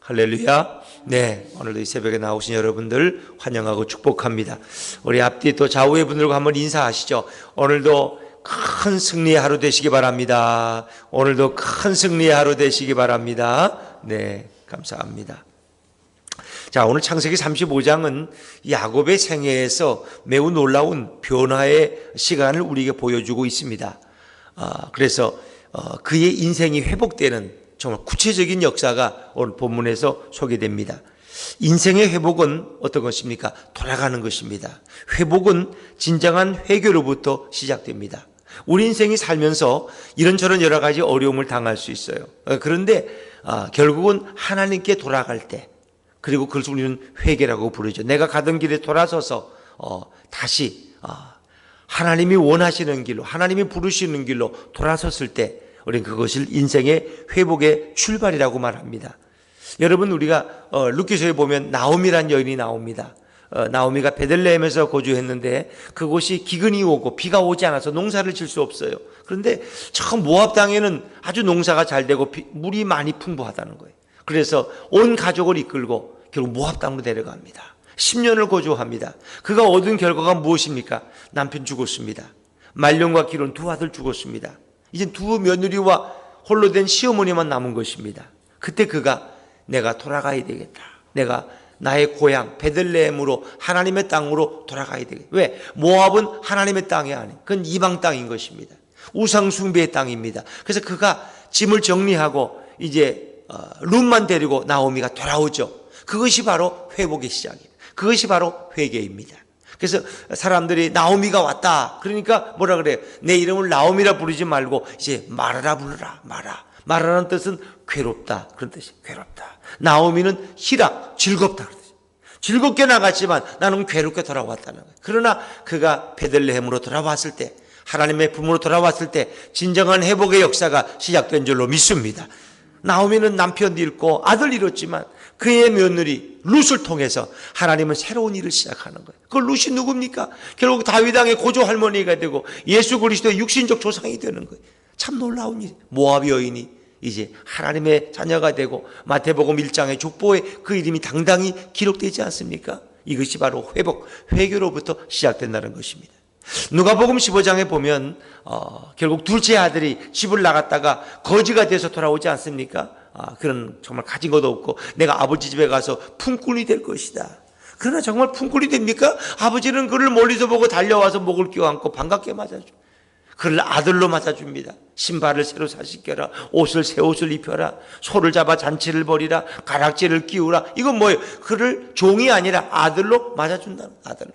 할렐루야. 네, 오늘도 이 새벽에 나오신 여러분들 환영하고 축복합니다. 우리 앞뒤 또 좌우의 분들과 한번 인사하시죠. 오늘도 큰 승리의 하루 되시기 바랍니다. 오늘도 큰 승리의 하루 되시기 바랍니다. 네, 감사합니다. 자, 오늘 창세기 35장은 야곱의 생애에서 매우 놀라운 변화의 시간을 우리에게 보여주고 있습니다. 그래서 그의 인생이 회복되는 정말 구체적인 역사가 오늘 본문에서 소개됩니다. 인생의 회복은 어떤 것입니까? 돌아가는 것입니다. 회복은 진정한 회개로부터 시작됩니다. 우리 인생이 살면서 이런저런 여러 가지 어려움을 당할 수 있어요. 그런데 결국은 하나님께 돌아갈 때, 그리고 그것을 우리는 회개라고 부르죠. 내가 가던 길에 돌아서서 다시 하나님이 원하시는 길로, 하나님이 부르시는 길로 돌아섰을 때 우리는 그것을 인생의 회복의 출발이라고 말합니다. 여러분, 우리가 룻기서에 보면 나오미란 여인이 나옵니다. 나오미가 베들레헴에서 거주했는데 그곳이 기근이 오고 비가 오지 않아서 농사를 질 수 없어요. 그런데 저 모압 땅에는 아주 농사가 잘 되고 물이 많이 풍부하다는 거예요. 그래서 온 가족을 이끌고 결국 모압 땅으로 내려갑니다. 10년을 거주합니다. 그가 얻은 결과가 무엇입니까? 남편 죽었습니다. 말년과 기른 두 아들 죽었습니다. 이제 두 며느리와 홀로 된 시어머니만 남은 것입니다. 그때 그가 내가 돌아가야 되겠다. 내가 나의 고향 베들레헴으로 하나님의 땅으로 돌아가야 되겠다. 왜? 모압은 하나님의 땅이 아닌, 그건 이방 땅인 것입니다. 우상 숭배의 땅입니다. 그래서 그가 짐을 정리하고 이제 룻만 데리고 나오미가 돌아오죠. 그것이 바로 회복의 시작입니다. 그것이 바로 회개입니다. 그래서 사람들이 나오미가 왔다 그러니까 뭐라 그래요? 내 이름을 나오미라 부르지 말고 이제 마라라 부르라. 마라라는 뜻은 괴롭다, 그런 뜻이 괴롭다. 나오미는 희락, 즐겁다 그런 뜻이. 즐겁게 나갔지만 나는 괴롭게 돌아왔다는 거예요. 그러나 그가 베들레헴으로 돌아왔을 때, 하나님의 품으로 돌아왔을 때 진정한 회복의 역사가 시작된 줄로 믿습니다. 나오미는 남편도 잃고 아들 잃었지만 그의 며느리 룻을 통해서 하나님은 새로운 일을 시작하는 거예요. 그 룻이 누굽니까? 결국 다윗 왕의 고조 할머니가 되고 예수 그리스도의 육신적 조상이 되는 거예요. 참 놀라운 일. 모압 여인이 이제 하나님의 자녀가 되고 마태복음 1장의 족보에 그 이름이 당당히 기록되지 않습니까? 이것이 바로 회복, 회개로부터 시작된다는 것입니다. 누가복음 15장에 보면 결국 둘째 아들이 집을 나갔다가 거지가 돼서 돌아오지 않습니까? 그런 정말 가진 것도 없고 내가 아버지 집에 가서 품꾼이 될 것이다. 그러나 정말 품꾼이 됩니까? 아버지는 그를 멀리서 보고 달려와서 목을 껴안고 반갑게 맞아줘. 그를 아들로 맞아줍니다. 신발을 새로 사시켜라, 옷을 새 옷을 입혀라, 소를 잡아 잔치를 벌이라, 가락지를 끼우라. 이건 뭐예요? 그를 종이 아니라 아들로 맞아준다는, 아들로.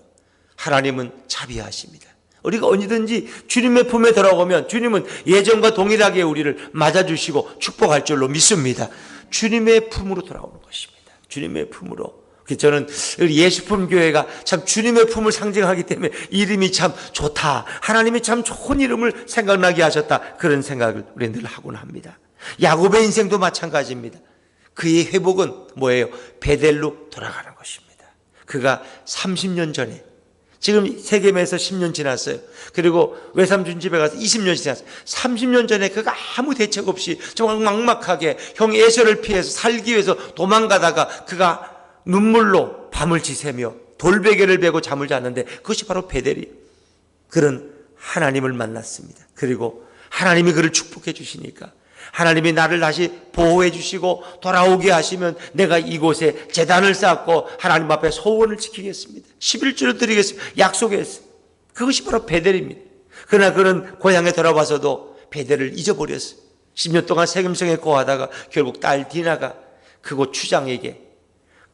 하나님은 자비하십니다. 우리가 언제든지 주님의 품에 들어오면 주님은 예전과 동일하게 우리를 맞아주시고 축복할 줄로 믿습니다. 주님의 품으로 돌아오는 것입니다. 주님의 품으로. 저는 예수품 교회가 참 주님의 품을 상징하기 때문에 이름이 참 좋다, 하나님이 참 좋은 이름을 생각나게 하셨다, 그런 생각을 우리는 늘 하곤 합니다. 야곱의 인생도 마찬가지입니다. 그의 회복은 뭐예요? 베델로 돌아가는 것입니다. 그가 30년 전에, 지금 세겜에서 10년 지났어요. 그리고 외삼촌 집에 가서 20년 지났어요. 30년 전에 그가 아무 대책 없이 정말 막막하게 형 에서를 피해서 살기 위해서 도망가다가 그가 눈물로 밤을 지새며 돌베개를 베고 잠을 잤는데 그것이 바로 베델이에요. 그런 하나님을 만났습니다. 그리고 하나님이 그를 축복해 주시니까 하나님이 나를 다시 보호해 주시고 돌아오게 하시면 내가 이곳에 제단을 쌓고 하나님 앞에 소원을 지키겠습니다. 11조를 드리겠습니다. 약속했어요. 그것이 바로 베델입니다. 그러나 그는 고향에 돌아와서도 베델을 잊어버렸어요. 10년 동안 세겜성에 거하다가 결국 딸 디나가 그곳 추장에게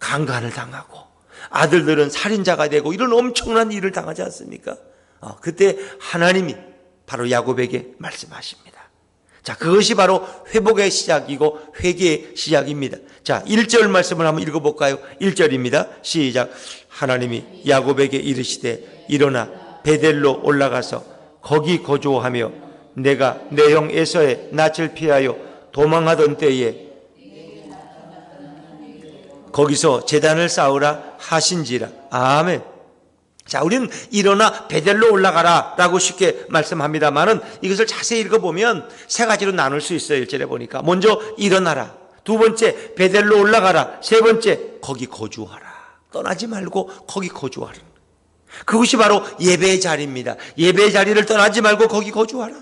강간을 당하고 아들들은 살인자가 되고 이런 엄청난 일을 당하지 않습니까? 그때 하나님이 바로 야곱에게 말씀하십니다. 자, 그것이 바로 회복의 시작이고 회개의 시작입니다. 자, 1절 말씀을 한번 읽어볼까요? 1절입니다. 시작. 하나님이 야곱에게 이르시되 일어나 베델로 올라가서 거기 거주하며 내가 내 형 에서의 낯을 피하여 도망하던 때에 거기서 제단을 쌓으라 하신지라. 아멘. 자, 우리는 일어나 베델로 올라가라 라고 쉽게 말씀합니다만은 이것을 자세히 읽어보면 세 가지로 나눌 수 있어요. 1절에 보니까 먼저 일어나라, 두 번째, 베델로 올라가라. 세 번째, 거기 거주하라. 떠나지 말고 거기 거주하라. 그것이 바로 예배의 자리입니다. 예배의 자리를 떠나지 말고 거기 거주하라.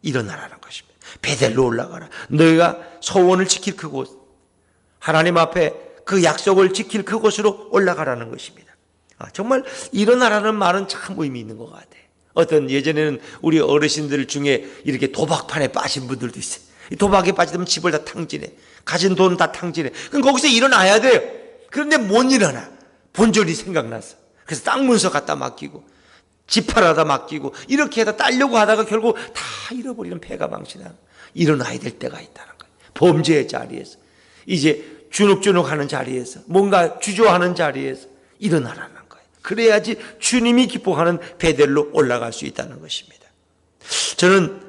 일어나라는 것입니다. 베델로 올라가라. 너희가 소원을 지킬 그곳, 하나님 앞에 그 약속을 지킬 그곳으로 올라가라는 것입니다. 정말 일어나라는 말은 참 의미 있는 것 같아요. 어떤 예전에는 우리 어르신들 중에 이렇게 도박판에 빠진 분들도 있어요. 도박에 빠지면 집을 다 탕진해. 가진 돈 다 탕진해. 그럼 거기서 일어나야 돼요. 그런데 못 일어나. 본전이 생각나서. 그래서 땅 문서 갖다 맡기고 집 팔아다 맡기고 이렇게 해다 따려고 하다가 결국 다 잃어버리는 패가망신하는, 일어나야 될 때가 있다는 거예요. 범죄의 자리에서, 이제 주눅주눅하는 자리에서, 뭔가 주저하는 자리에서 일어나라는 거예요. 그래야지 주님이 기뻐하는 베델로 올라갈 수 있다는 것입니다. 저는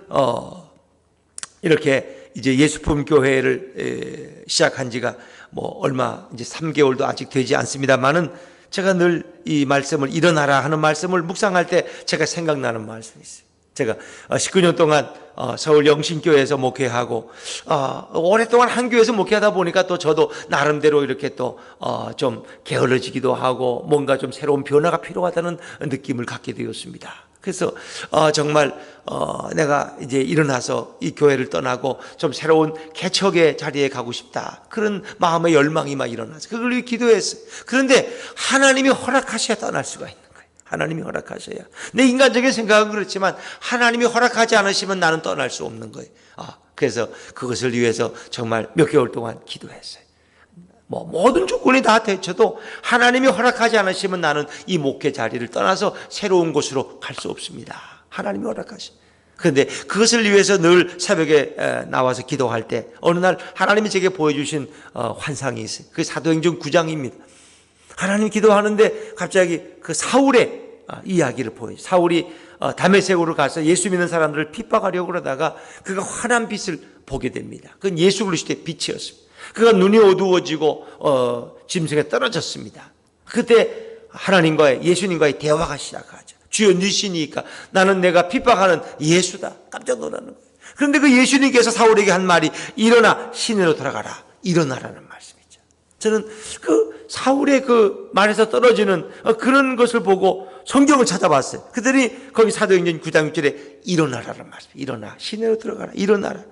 이렇게 이제 예수품 교회를 시작한 지가 얼마 이제 3개월도 아직 되지 않습니다만은, 제가 늘 이 말씀을, 일어나라 하는 말씀을 묵상할 때 제가 생각나는 말씀이 있어요. 제가 19년 동안 서울 영신교회에서 목회하고 오랫동안 한 교회에서 목회하다 보니까 또 저도 나름대로 이렇게 또 좀 게을러지기도 하고 뭔가 좀 새로운 변화가 필요하다는 느낌을 갖게 되었습니다. 그래서 정말 내가 이제 일어나서 이 교회를 떠나고 좀 새로운 개척의 자리에 가고 싶다, 그런 마음의 열망이 막 일어나서 그걸 위해 기도했어요. 그런데 하나님이 허락하셔야 떠날 수가 있는 거예요. 하나님이 허락하셔야. 내 인간적인 생각은 그렇지만 하나님이 허락하지 않으시면 나는 떠날 수 없는 거예요. 그래서 그것을 위해서 정말 몇 개월 동안 기도했어요. 모든 조건이 다 되쳐도 하나님이 허락하지 않으시면 나는 이 목회 자리를 떠나서 새로운 곳으로 갈 수 없습니다. 하나님이 허락하시. 그런데 그것을 위해서 늘 새벽에 나와서 기도할 때 어느 날 하나님이 제게 보여주신 환상이 있어요. 그 사도행전 9장입니다. 하나님 기도하는데 갑자기 그 사울의 이야기를 보여요. 사울이 다메섹으로 가서 예수 믿는 사람들을 핍박하려고 그러다가 그가 환한 빛을 보게 됩니다. 그건 예수 그리스도의 빛이었습니다. 그가 눈이 어두워지고 짐승에 떨어졌습니다. 그때 하나님과의, 예수님과의 대화가 시작하죠. 주여 니시니까 나는 내가 핍박하는 예수다. 깜짝 놀라는 거예요. 그런데 그 예수님께서 사울에게 한 말이 일어나 시내로 돌아가라. 일어나라는 말씀이죠. 저는 그 사울의 그 말에서 떨어지는 그런 것을 보고 성경을 찾아봤어요. 그들이 거기 사도행전 9장 6절에 일어나라는 말씀. 일어나 시내로 들어가라. 일어나라.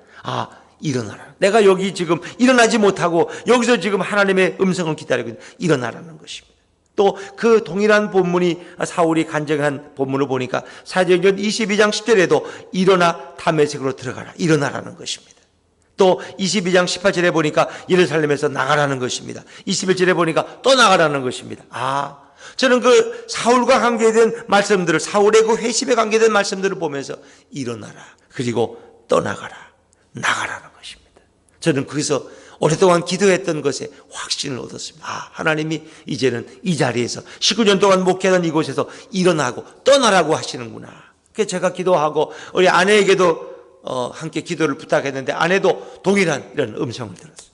일어나라. 내가 여기 지금 일어나지 못하고 여기서 지금 하나님의 음성을 기다리고 있는, 일어나라는 것입니다. 또 그 동일한 본문이 사울이 간증한 본문을 보니까 사도행전 22장 10절에도 일어나 다메섹으로 들어가라. 일어나라는 것입니다. 또 22장 18절에 보니까 예루살렘에서 나가라는 것입니다. 21절에 보니까 또 나가라는 것입니다. 저는 그 사울과 관계된 말씀들을, 사울의 그 회심에 관계된 말씀들을 보면서 일어나라. 그리고 떠나가라. 나가라는 것입니다. 저는 거기서 오랫동안 기도했던 것에 확신을 얻었습니다. 하나님이 이제는 이 자리에서 19년 동안 목회하던 이곳에서 일어나고 떠나라고 하시는구나. 그래서 제가 기도하고 우리 아내에게도 함께 기도를 부탁했는데 아내도 동일한 이런 음성을 들었어요.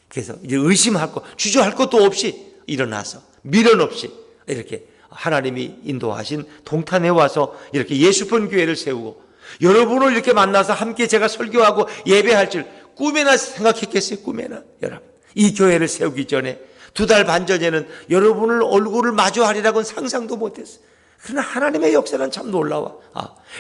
그래서 이제 의심할 것, 주저할 것도 없이 일어나서 미련 없이 이렇게 하나님이 인도하신 동탄에 와서 이렇게 예수분 교회를 세우고, 여러분을 이렇게 만나서 함께 제가 설교하고 예배할 줄 꿈에나 생각했겠어요? 꿈에나. 여러분, 이 교회를 세우기 전에 2달 반 전에는 여러분을 얼굴을 마주하리라고는 상상도 못했어요. 그러나 하나님의 역사는 참 놀라워.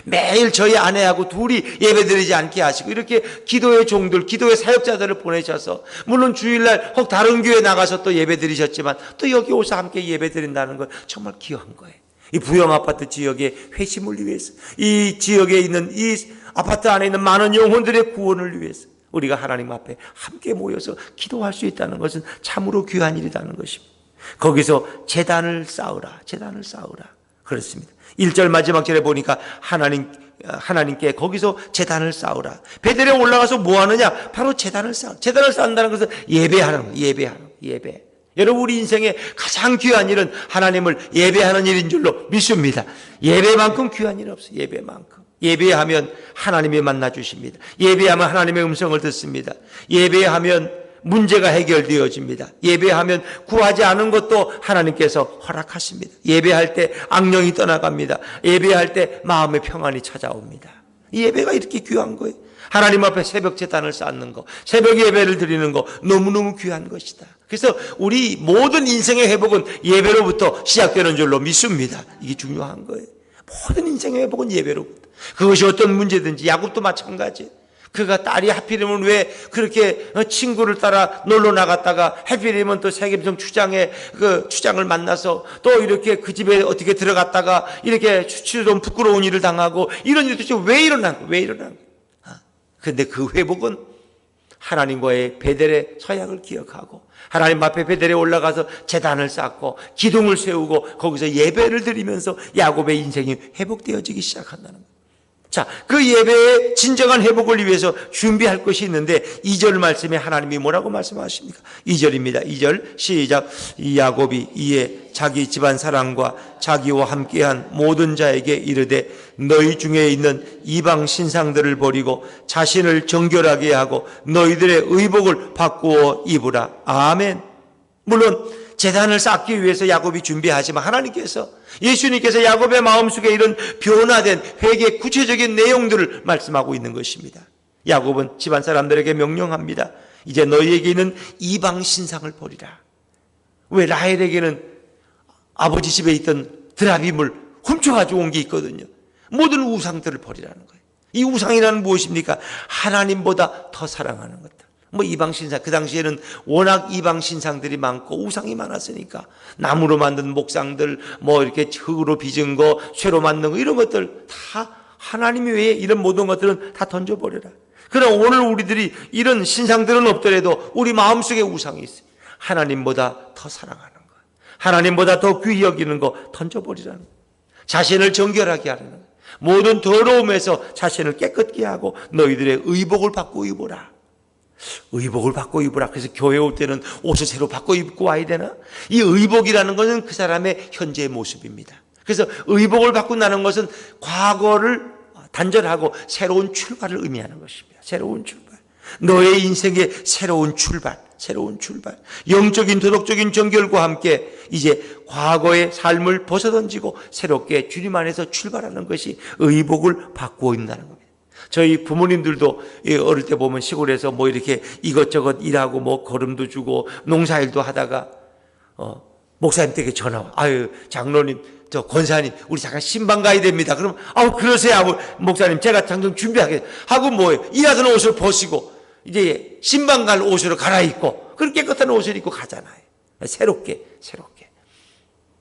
매일 저희 아내하고 둘이 예배드리지 않게 하시고 이렇게 기도의 종들, 기도의 사역자들을 보내셔서, 물론 주일날 혹 다른 교회 나가서 또 예배드리셨지만 또 여기 오서 함께 예배드린다는 건 정말 귀한 거예요. 이 부영아파트 지역의 회심을 위해서, 이 지역에 있는 이 아파트 안에 있는 많은 영혼들의 구원을 위해서 우리가 하나님 앞에 함께 모여서 기도할 수 있다는 것은 참으로 귀한 일이라는 것입니다. 거기서 제단을 쌓으라. 제단을 쌓으라. 그렇습니다. 1절 마지막 절에 보니까 하나님께 거기서 제단을 쌓으라. 베델에 올라가서 뭐 하느냐? 바로 제단을 쌓으라. 제단을 쌓는다는 것은 예배하는 거예요. 예배. 여러분, 우리 인생의 가장 귀한 일은 하나님을 예배하는 일인 줄로 믿습니다. 예배만큼 귀한 일 없어요. 예배만큼. 예배하면 하나님이 만나 주십니다. 예배하면 하나님의 음성을 듣습니다. 예배하면 문제가 해결되어집니다. 예배하면 구하지 않은 것도 하나님께서 허락하십니다. 예배할 때 악령이 떠나갑니다. 예배할 때 마음의 평안이 찾아옵니다. 이 예배가 이렇게 귀한 거예요. 하나님 앞에 새벽 제단을 쌓는 거, 새벽 예배를 드리는 거 너무너무 귀한 것이다. 그래서 우리 모든 인생의 회복은 예배로부터 시작되는 줄로 믿습니다. 이게 중요한 거예요. 모든 인생의 회복은 예배로부터. 그것이 어떤 문제든지, 야곱도 마찬가지. 그가 딸이 하필이면 왜 그렇게 친구를 따라 놀러 나갔다가 하필이면 또 세겜성 추장의 그 추장을 만나서 또 이렇게 그 집에 어떻게 들어갔다가 이렇게 좀 부끄러운 일을 당하고 이런 일이 도대체 왜 일어난 거야? 근데 그 회복은 하나님과의 베델의 서약을 기억하고 하나님 앞에 베델에 올라가서 제단을 쌓고 기둥을 세우고 거기서 예배를 드리면서 야곱의 인생이 회복되어지기 시작한다는 거예요. 자, 그 예배의 진정한 회복을 위해서 준비할 것이 있는데 2절 말씀에 하나님이 뭐라고 말씀하십니까? 2절입니다. 2절 시작. 이 야곱이 이에 자기 집안 사람과 자기와 함께한 모든 자에게 이르되 너희 중에 있는 이방 신상들을 버리고 자신을 정결하게 하고 너희들의 의복을 바꾸어 입으라. 아멘. 물론 제단을 쌓기 위해서 야곱이 준비하지만 하나님께서, 예수님께서 야곱의 마음속에 이런 변화된 회개의 구체적인 내용들을 말씀하고 있는 것입니다. 야곱은 집안 사람들에게 명령합니다. 이제 너희에게 있는 이방 신상을 버리라. 왜? 라헬에게는 아버지 집에 있던 드라빔을 훔쳐가지고 온 게 있거든요. 모든 우상들을 버리라는 거예요. 이 우상이라는 무엇입니까? 하나님보다 더 사랑하는 것들. 이방 신상, 그 당시에는 워낙 이방 신상들이 많고 우상이 많았으니까 나무로 만든 목상들, 이렇게 흙으로 빚은 거, 쇠로 만든 거, 이런 것들 다 하나님이 외에 이런 모든 것들은 다 던져버려라. 그러나 오늘 우리들이 이런 신상들은 없더라도 우리 마음속에 우상이 있어요. 하나님보다 더 사랑하는 거, 하나님보다 더 귀히 여기는 거 던져버리라는 거. 자신을 정결하게 하는 거. 모든 더러움에서 자신을 깨끗게 하고 너희들의 의복을 바꾸어 입어라. 의복을 바꿔 입으라. 그래서 교회 올 때는 옷을 새로 바꿔 입고 와야 되나? 이 의복이라는 것은 그 사람의 현재의 모습입니다. 그래서 의복을 바꾼다는 것은 과거를 단절하고 새로운 출발을 의미하는 것입니다. 새로운 출발. 너의 인생의 새로운 출발. 영적인 도덕적인 정결과 함께 이제 과거의 삶을 벗어던지고 새롭게 주님 안에서 출발하는 것이 의복을 바꾸어 입는다는 겁니다. 저희 부모님들도 어릴 때 보면 시골에서 이렇게 이것저것 일하고 거름도 주고 농사일도 하다가 목사님 댁에 전화 와. 아유, 장로님, 저 권사님, 우리 잠깐 신방 가야 됩니다. 그럼 그러세요. 목사님, 제가 당장 준비하게 하고 일하던 옷을 벗이고 이제 신방 갈 옷으로 갈아입고 그렇게 깨끗한 옷을 입고 가잖아요. 새롭게.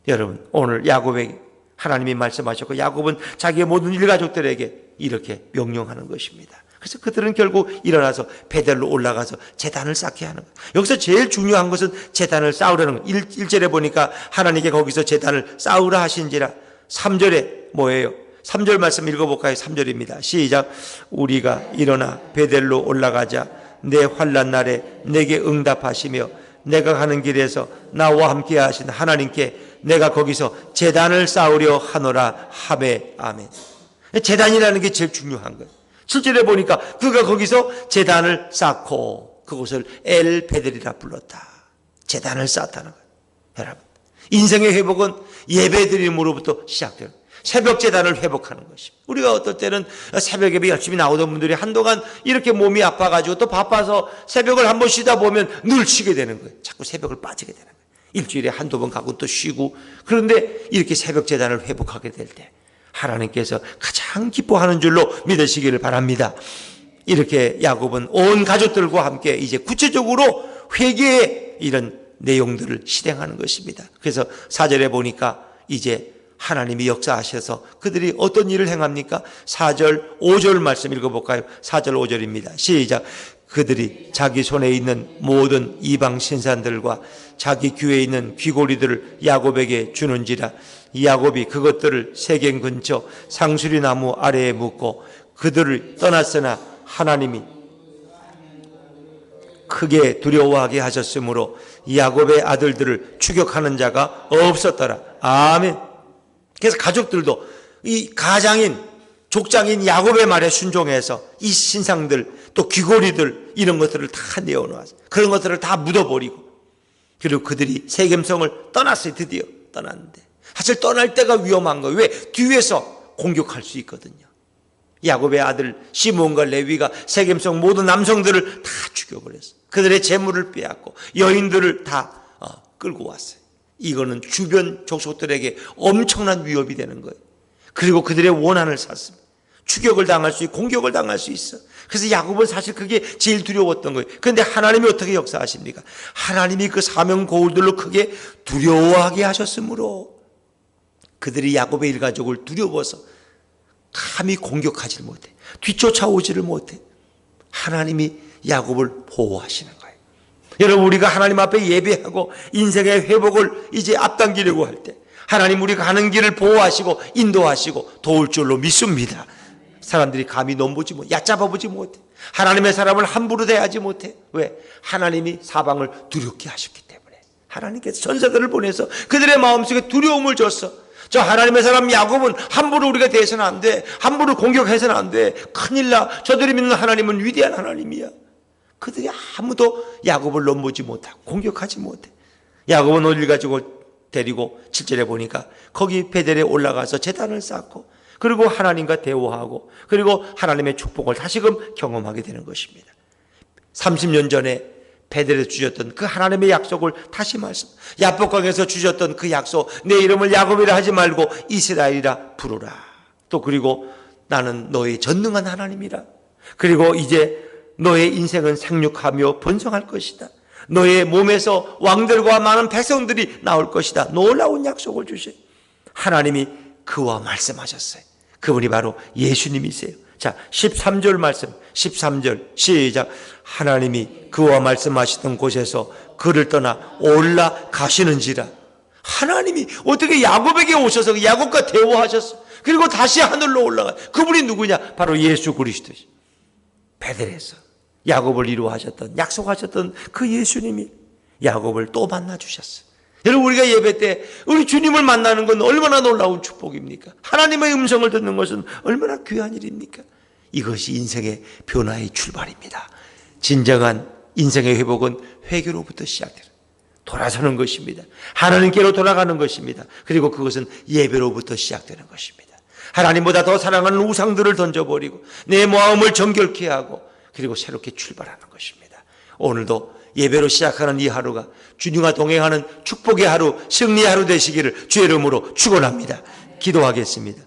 여러분, 오늘 야곱에게 하나님이 말씀하셨고 야곱은 자기의 모든 일가족들에게 이렇게 명령하는 것입니다. 그래서 그들은 결국 일어나서 베델로 올라가서 제단을 쌓게 하는 거예요. 여기서 제일 중요한 것은 제단을 쌓으라는 거예요. 1절에 보니까 하나님께 거기서 제단을 쌓으라 하신지라. 3절에 뭐예요? 3절 말씀 읽어볼까요? 3절입니다. 시작. 우리가 일어나 베델로 올라가자 내 환난 날에 내게 응답하시며 내가 가는 길에서 나와 함께 하신 하나님께 내가 거기서 제단을 쌓으려 하노라 하매. 아멘. 제단이라는 게 제일 중요한 거예요. 7절에 보니까 그가 거기서 제단을 쌓고 그곳을 엘 베델이라 불렀다. 제단을 쌓았다는 거예요. 여러분, 인생의 회복은 예배드림으로부터 시작돼요. 새벽 제단을 회복하는 것입니다. 우리가 어떨 때는 새벽 예배 열심히 나오던 분들이 한동안 이렇게 몸이 아파가지고 또 바빠서 새벽을 한번 쉬다 보면 늘 쉬게 되는 거예요. 자꾸 새벽을 빠지게 되는 거예요. 일주일에 한두 번 가고 또 쉬고. 그런데 이렇게 새벽 제단을 회복하게 될 때 하나님께서 가장 기뻐하는 줄로 믿으시기를 바랍니다. 이렇게 야곱은 온 가족들과 함께 이제 구체적으로 회개의 이런 내용들을 실행하는 것입니다. 그래서 4절에 보니까 이제 하나님이 역사하셔서 그들이 어떤 일을 행합니까? 4절, 5절 말씀 읽어볼까요? 4절, 5절입니다. 시작. 그들이 자기 손에 있는 모든 이방 신산들과 자기 귀에 있는 귀고리들을 야곱에게 주는지라. 야곱이 그것들을 세겜 근처 상수리 나무 아래에 묻고 그들을 떠났으나 하나님이 크게 두려워하게 하셨으므로 야곱의 아들들을 추격하는 자가 없었더라. 아멘. 그래서 가족들도 이 가장인 족장인 야곱의 말에 순종해서 이 신상들 또 귀고리들 이런 것들을 다 내어놓았어요. 그런 것들을 다 묻어버리고 그리고 그들이 세겜성을 떠났어요. 드디어 떠났는데 사실 떠날 때가 위험한 거예요. 왜? 뒤에서 공격할 수 있거든요. 야곱의 아들 시몬과 레위가 세겜 속 모든 남성들을 다 죽여버렸어요. 그들의 재물을 빼앗고 여인들을 다 끌고 왔어요. 이거는 주변 족속들에게 엄청난 위협이 되는 거예요. 그리고 그들의 원한을 샀습니다. 추격을 당할 수 있고 공격을 당할 수 있어. 그래서 야곱은 사실 그게 제일 두려웠던 거예요. 그런데 하나님이 어떻게 역사하십니까? 하나님이 그 사명 고울들로 크게 두려워하게 하셨으므로 그들이 야곱의 일가족을 두려워서 감히 공격하지를 못해. 뒤쫓아오지를 못해. 하나님이 야곱을 보호하시는 거예요. 여러분, 우리가 하나님 앞에 예배하고 인생의 회복을 이제 앞당기려고 할 때 하나님 우리가 가는 길을 보호하시고 인도하시고 도울 줄로 믿습니다. 사람들이 감히 넘보지 못해. 얕잡아보지 못해. 하나님의 사람을 함부로 대하지 못해. 왜? 하나님이 사방을 두렵게 하셨기 때문에. 하나님께서 전사들을 보내서 그들의 마음속에 두려움을 줬어. 저 하나님의 사람 야곱은 함부로 우리가 대해서는 안 돼. 함부로 공격해서는 안 돼. 큰일 나. 저들이 믿는 하나님은 위대한 하나님이야. 그들이 아무도 야곱을 넘보지 못하고 공격하지 못해. 야곱은 어딜 가지고 데리고 7절에 보니까 거기 베델에 올라가서 제단을 쌓고 그리고 하나님과 대화하고 그리고 하나님의 축복을 다시금 경험하게 되는 것입니다. 30년 전에 베델에서 주셨던 그 하나님의 약속을 다시 말씀, 야복강에서 주셨던 그 약속, 내 이름을 야곱이라 하지 말고 이스라엘이라 부르라. 또 그리고 나는 너의 전능한 하나님이라. 그리고 이제 너의 인생은 생육하며 번성할 것이다. 너의 몸에서 왕들과 많은 백성들이 나올 것이다. 놀라운 약속을 주셔요. 하나님이 그와 말씀하셨어요. 그분이 바로 예수님이세요. 자, 13절 말씀, 13절 시작. 하나님이 그와 말씀하시던 곳에서 그를 떠나 올라가시는지라. 하나님이 어떻게 야곱에게 오셔서 야곱과 대화하셨어. 그리고 다시 하늘로 올라가. 그분이 누구냐? 바로 예수 그리스도시. 베델에서 야곱을 이루하셨던, 약속하셨던 그 예수님이 야곱을 또 만나 주셨어요. 여러분, 우리가 예배 때 우리 주님을 만나는 건 얼마나 놀라운 축복입니까? 하나님의 음성을 듣는 것은 얼마나 귀한 일입니까? 이것이 인생의 변화의 출발입니다. 진정한 인생의 회복은 회개로부터 시작돼요. 돌아서는 것입니다. 하나님께로 돌아가는 것입니다. 그리고 그것은 예배로부터 시작되는 것입니다. 하나님보다 더 사랑하는 우상들을 던져버리고 내 마음을 정결케 하고 그리고 새롭게 출발하는 것입니다. 오늘도 예배로 시작하는 이 하루가 주님과 동행하는 축복의 하루, 승리의 하루 되시기를 주의 이름으로 축원합니다. 기도하겠습니다.